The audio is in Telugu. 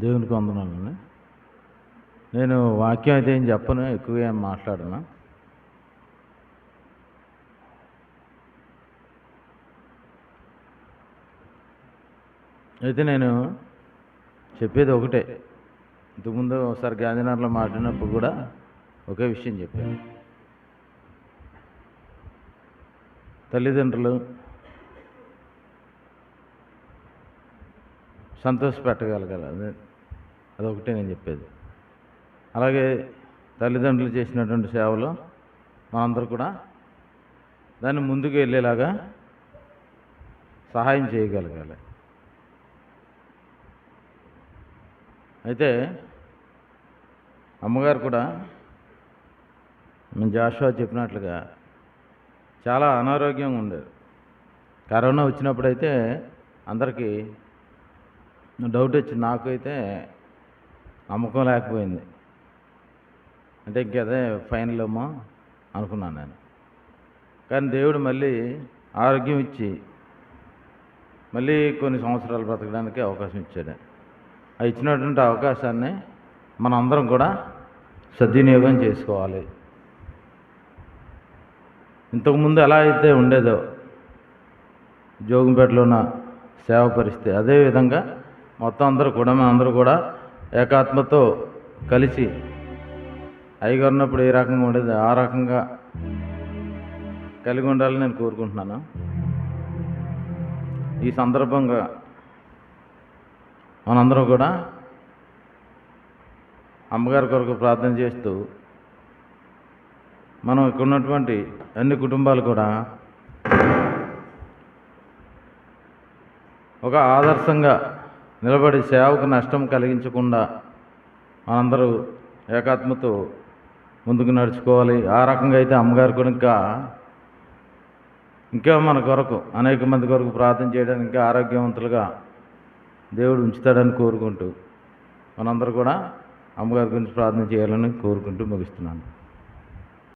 దేవునికి వందనాలండి. నేను వాక్యం అయితే ఏం చెప్పను, ఎక్కువ ఏం మాట్లాడను. అయితే నేను చెప్పేది ఒకటే. ఇంతకుముందు ఒకసారి గాంధీనగర్లో మాట్లాడినప్పుడు కూడా ఒకే విషయం చెప్పాను. తల్లిదండ్రులు సంతోషపెట్టగలగాలి, అదొకటే నేను చెప్పేది. అలాగే తల్లిదండ్రులు చేసినటువంటి సేవలో మనందరూ కూడా దాన్ని ముందుకు వెళ్ళేలాగా సహాయం చేయగలగాలి. అయితే అమ్మగారు కూడా మేము జాషువా చెప్పినట్లుగా చాలా అనారోగ్యంగా ఉండేది. కరోనా వచ్చినప్పుడైతే అందరికీ డౌట్ వచ్చింది, నాకైతే నమ్మకం లేకపోయింది. అంటే ఇంకదే ఫైనల్ ఏమో అనుకున్నాను నేను. కానీ దేవుడు మళ్ళీ ఆరోగ్యం ఇచ్చి మళ్ళీ కొన్ని సంవత్సరాలు బ్రతకడానికి అవకాశం ఇచ్చాడు. ఆ ఇచ్చినటువంటి అవకాశాన్ని మనందరం కూడా సద్వినియోగం చేసుకోవాలి. ఇంతకుముందు ఎలా అయితే ఉండేదో జోగుంపేటలో ఉన్న సేవ పరిస్థితి, అదేవిధంగా మొత్తం అందరూ కూడా ఏకాత్మతో కలిసి అయ్యగారు ఉన్నప్పుడు ఏ రకంగా ఉండేది ఆ రకంగా కలిగి ఉండాలని నేను కోరుకుంటున్నాను. ఈ సందర్భంగా మనందరం కూడా అమ్మగారి కొరకు ప్రార్థన చేస్తూ మనం ఇక్కడ ఉన్నటువంటి అన్ని కుటుంబాలు కూడా ఒక ఆదర్శంగా నిలబడి సేవకు నష్టం కలిగించకుండా మనందరూ ఏకాత్మతో ముందుకు నడుచుకోవాలి. ఆ రకంగా అయితే అమ్మగారు కూడా ఇంకా మన కొరకు అనేక మంది కొరకు ప్రార్థన చేయడానికి ఇంకా ఆరోగ్యవంతులుగా దేవుడు ఉంచుతాడని కోరుకుంటూ మనందరూ కూడా అమ్మగారి గురించి ప్రార్థన చేయాలని కోరుకుంటూ ముగిస్తున్నాను.